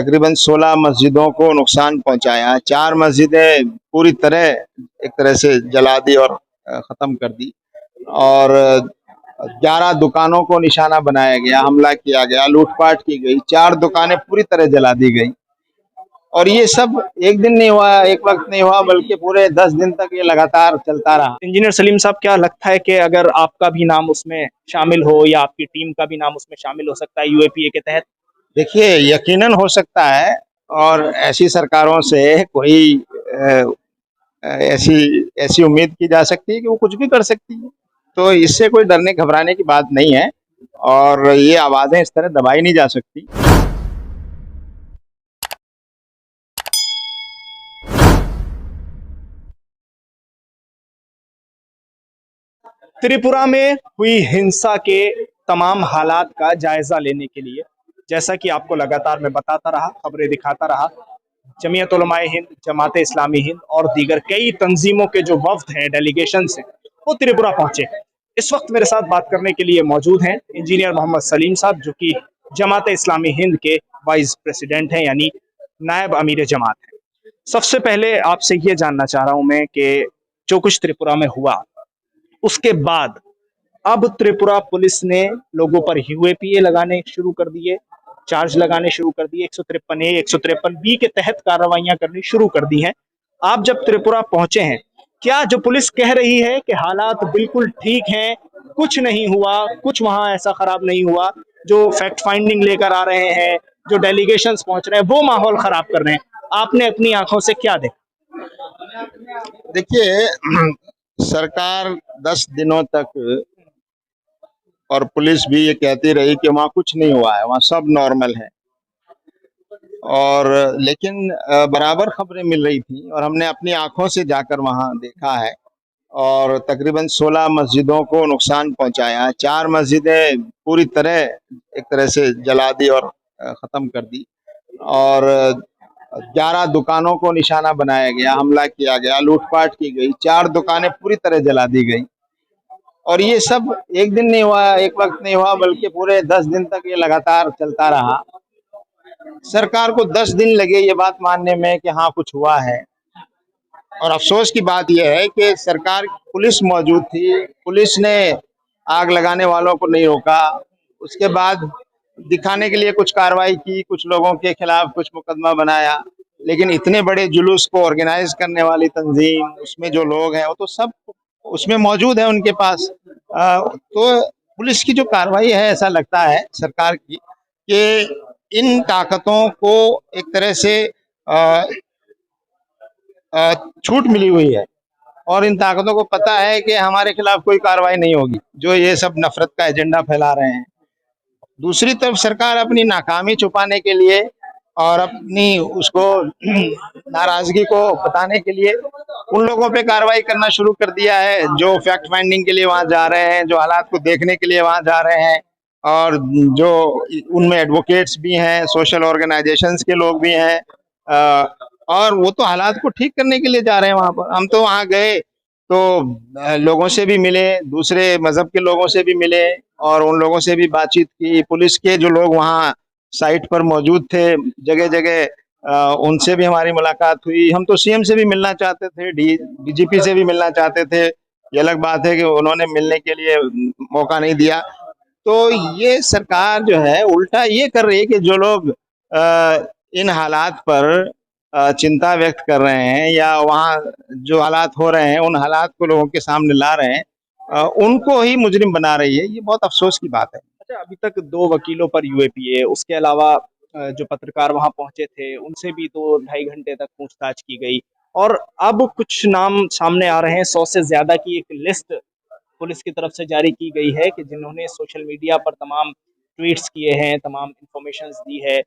तकरीबन 16 मस्जिदों को नुकसान पहुंचाया। 4 मस्जिदें पूरी तरह एक तरह से जला दी और ख़त्म कर दी, और 11 दुकानों को निशाना बनाया गया, हमला किया गया, लूटपाट की गई, 4 दुकानें पूरी तरह जला दी गई। और ये सब एक दिन नहीं हुआ, एक वक्त नहीं हुआ, बल्कि पूरे 10 दिन तक ये लगातार चलता रहा। इंजीनियर सलीम साहब, क्या लगता है कि अगर आपका भी नाम उसमें शामिल हो या आपकी टीम का भी नाम उसमें शामिल हो सकता है यूएपीए के तहत? देखिए, यकीनन हो सकता है, और ऐसी सरकारों से कोई ऐसी ऐसी उम्मीद की जा सकती है कि वो कुछ भी कर सकती है। तो इससे कोई डरने घबराने की बात नहीं है, और ये आवाजें इस तरह दबाई नहीं जा सकती। त्रिपुरा में हुई हिंसा के तमाम हालात का जायजा लेने के लिए, जैसा कि आपको लगातार मैं बताता रहा, खबरें दिखाता रहा, जमीयत उलमाए हिंद, जमात इस्लामी हिंद और दीगर कई तंजीमों के जो वफ्द हैं, डेलीगेशन हैं, वो त्रिपुरा पहुंचे। इस वक्त मेरे साथ बात करने के लिए मौजूद हैं इंजीनियर मोहम्मद सलीम साहब, जो कि जमात इस्लामी हिंद के वाइस प्रेसिडेंट हैं, यानी नायब अमीर जमात हैं। सबसे पहले आपसे ये जानना चाह रहा हूं मैं कि जो कुछ त्रिपुरा में हुआ, उसके बाद अब त्रिपुरा पुलिस ने लोगों पर यूएपीए लगाने शुरू कर दिए, चार्ज लगाने शुरू कर दिए, 153A 153B के तहत कार्रवाइयां करनी शुरू कर दी हैं। आप जब त्रिपुरा पहुंचे हैं, क्या जो पुलिस कह रही है कि हालात बिल्कुल ठीक हैं, कुछ नहीं हुआ, कुछ वहां ऐसा खराब नहीं हुआ, जो फैक्ट फाइंडिंग लेकर आ रहे हैं, जो डेलीगेशंस पहुंच रहे हैं, वो माहौल खराब कर रहे हैं, आपने अपनी आंखों से क्या देखा? देखिए, सरकार 10 दिनों तक और पुलिस भी ये कहती रही कि वहाँ कुछ नहीं हुआ है, वहाँ सब नॉर्मल है। और लेकिन बराबर खबरें मिल रही थी, और हमने अपनी आंखों से जाकर वहाँ देखा है, और तकरीबन 16 मस्जिदों को नुकसान पहुंचाया। 4 मस्जिदें पूरी तरह एक तरह से जला दी और ख़त्म कर दी, और 11 दुकानों को निशाना बनाया गया, हमला किया गया, लूटपाट की गई, 4 दुकानें पूरी तरह जला दी गई। और ये सब एक दिन नहीं हुआ, एक वक्त नहीं हुआ, बल्कि पूरे 10 दिन तक ये लगातार चलता रहा। सरकार को 10 दिन लगे ये बात मानने में कि हाँ कुछ हुआ है, और अफसोस की बात यह है कि सरकार, पुलिस मौजूद थी, पुलिस ने आग लगाने वालों को नहीं रोका। उसके बाद दिखाने के लिए कुछ कार्रवाई की, कुछ लोगों के खिलाफ कुछ मुकदमा बनाया, लेकिन इतने बड़े जुलूस को ऑर्गेनाइज करने वाली तंजीम, उसमें जो लोग हैं वो तो सब उसमें मौजूद है उनके पास। तो पुलिस की जो कार्रवाई है, ऐसा लगता है सरकार की कि इन ताकतों को एक तरह से छूट मिली हुई है, और इन ताकतों को पता है कि हमारे खिलाफ कोई कार्रवाई नहीं होगी, जो ये सब नफरत का एजेंडा फैला रहे हैं। दूसरी तरफ सरकार अपनी नाकामी छुपाने के लिए और अपनी उसको नाराजगी को बताने के लिए उन लोगों पे कार्रवाई करना शुरू कर दिया है जो फैक्ट फाइंडिंग के लिए वहां जा रहे हैं, जो हालात को देखने के लिए वहां जा रहे हैं, और जो उनमें एडवोकेट्स भी हैं, सोशल ऑर्गेनाइजेशंस के लोग भी हैं, और वो तो हालात को ठीक करने के लिए जा रहे हैं वहां पर। हम तो वहां गए तो लोगों से भी मिले, दूसरे मजहब के लोगों से भी मिले, और उन लोगों से भी बातचीत की। पुलिस के जो लोग वहाँ साइट पर मौजूद थे जगह जगह, उनसे भी हमारी मुलाकात हुई। हम तो सीएम से भी मिलना चाहते थे, डीजीपी से भी मिलना चाहते थे, ये अलग बात है कि उन्होंने मिलने के लिए मौका नहीं दिया। तो ये सरकार जो है उल्टा ये कर रही है कि जो लोग इन हालात पर चिंता व्यक्त कर रहे हैं, या वहाँ जो हालात हो रहे हैं उन हालात को लोगों के सामने ला रहे हैं, उनको ही मुजरिम बना रही है। ये बहुत अफसोस की बात है। अच्छा, अभी तक 2 वकीलों पर यूएपीए, उसके अलावा जो पत्रकार वहां पहुंचे थे उनसे भी 2 ढाई घंटे तक पूछताछ की गई, और अब कुछ नाम सामने आ रहे हैं, 100 से ज्यादा की एक लिस्ट पुलिस की तरफ से जारी की गई है कि जिन्होंने सोशल मीडिया पर तमाम ट्वीट्स किए हैं, तमाम इंफॉर्मेशंस दी है।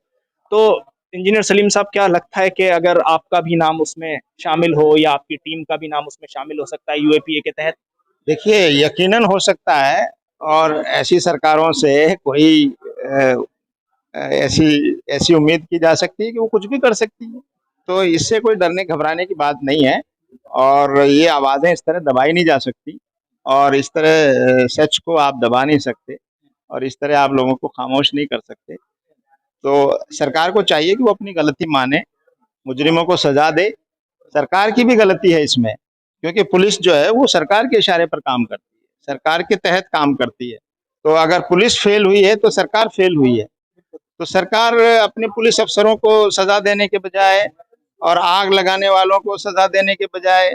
तो इंजीनियर सलीम साहब, क्या लगता है कि अगर आपका भी नाम उसमें शामिल हो या आपकी टीम का भी नाम उसमें शामिल हो सकता है यूएपीए के तहत? देखिए, यकीनन हो सकता है, और ऐसी सरकारों से कोई ऐसी ऐसी उम्मीद की जा सकती है कि वो कुछ भी कर सकती है। तो इससे कोई डरने घबराने की बात नहीं है, और ये आवाजें इस तरह दबाई नहीं जा सकती, और इस तरह सच को आप दबा नहीं सकते, और इस तरह आप लोगों को खामोश नहीं कर सकते। तो सरकार को चाहिए कि वो अपनी गलती माने, मुजरिमों को सजा दे। सरकार की भी गलती है इसमें, क्योंकि पुलिस जो है वो सरकार के इशारे पर काम करती है, सरकार के तहत काम करती है। तो अगर पुलिस फेल हुई है तो सरकार फेल हुई है। तो सरकार अपने पुलिस अफसरों को सजा देने के बजाय और आग लगाने वालों को सजा देने के बजाय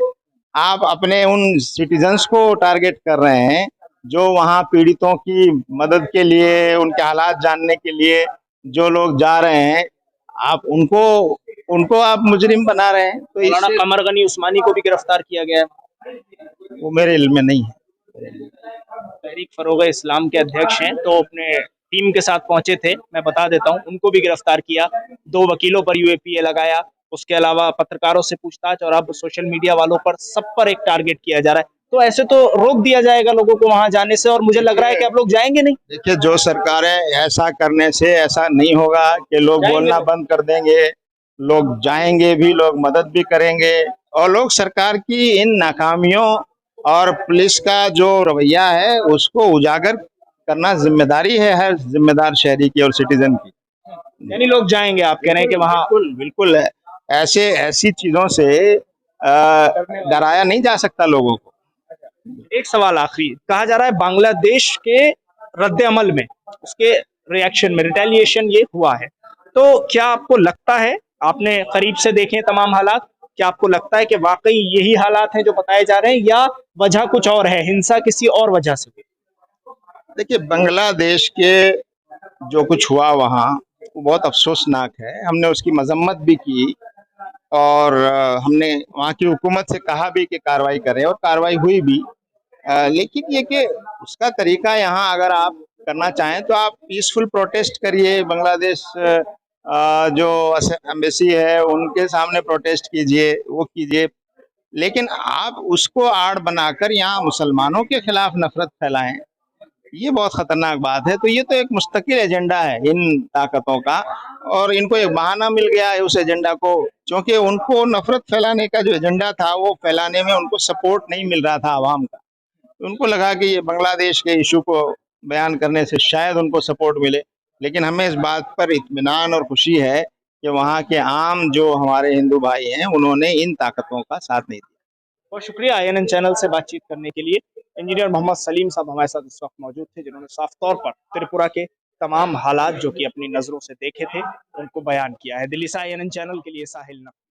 आप अपने उन सिटीजन्स को टारगेट कर रहे हैं जो वहां पीड़ितों की मदद के लिए, उनके हालात जानने के लिए जो लोग जा रहे हैं, आप उनको उनको आप मुजरिम बना रहे हैं। तो मौलाना इससे कमर गनी उस्मानी को भी गिरफ्तार किया गया है। वो मेरे इल्म में नहीं है। तहरीक फरोग इस्लाम के अध्यक्ष हैं, तो अपने टीम के साथ पहुंचे थे, मैं बता देता हूं, उनको भी गिरफ्तार किया, 2 वकीलों पर यूएपीए लगाया, उसके अलावा पत्रकारों से पूछताछ और अब सोशल मीडिया वालों पर, सब पर एक टारगेट किया जा रहा है। तो ऐसे तो रोक दिया जाएगा लोगों को वहां जाने से, और मुझे लग रहा है कि आप लोग जाएंगे नहीं। देखिए, जो सरकारें ऐसा करने से ऐसा नहीं होगा कि लोग बोलना बंद कर देंगे, लोग जाएंगे भी, लोग मदद भी करेंगे, और लोग सरकार की इन नाकामियों और पुलिस का जो रवैया है उसको उजागर करना जिम्मेदारी है हर जिम्मेदार शहरी की और सिटीजन की। यानी लोग जाएंगे, आप कह रहे हैं कि वहां। बिल्कुल बिल्कुल, ऐसी चीजों से डराया नहीं जा सकता लोगों को। एक सवाल आखिरी, कहा जा रहा है बांग्लादेश के रद्द अमल में, उसके रिएक्शन में, रिटेलिएशन ये हुआ है, तो क्या आपको लगता है, आपने करीब से देखे तमाम हालात, क्या आपको लगता है कि वाकई यही हालात हैं जो बताए जा रहे हैं, या वजह कुछ और है, हिंसा किसी और वजह से हुई? देखिए, बांग्लादेश के जो कुछ हुआ वहाँ वो बहुत अफसोसनाक है। हमने उसकी मजम्मत भी की और हमने वहाँ की हुकूमत से कहा भी कि कार्रवाई करें, और कार्रवाई हुई भी। लेकिन ये कि उसका तरीका यहाँ अगर आप करना चाहें तो आप पीसफुल प्रोटेस्ट करिए, बांग्लादेश जो एम्बेसी है उनके सामने प्रोटेस्ट कीजिए, वो कीजिए। लेकिन आप उसको आड़ बनाकर यहाँ मुसलमानों के खिलाफ नफरत फैलाएं, ये बहुत खतरनाक बात है। तो ये तो एक मुस्तकिल एजेंडा है इन ताकतों का, और इनको एक बहाना मिल गया है उस एजेंडा को, क्योंकि उनको नफरत फैलाने का जो एजेंडा था वो फैलाने में उनको सपोर्ट नहीं मिल रहा था आवाम का। उनको लगा कि ये बांग्लादेश के इशू को बयान करने से शायद उनको सपोर्ट मिले। लेकिन हमें इस बात पर इत्मीनान और खुशी है कि वहाँ के आम जो हमारे हिंदू भाई हैं उन्होंने इन ताकतों का साथ नहीं दिया। बहुत शुक्रिया INN चैनल से बातचीत करने के लिए। इंजीनियर मोहम्मद सलीम साहब हमारे साथ इस वक्त मौजूद थे, जिन्होंने साफ तौर पर त्रिपुरा के तमाम हालात जो कि अपनी नजरों से देखे थे उनको बयान किया है। दिल्ली से INN चैनल के लिए साहिल नकवी।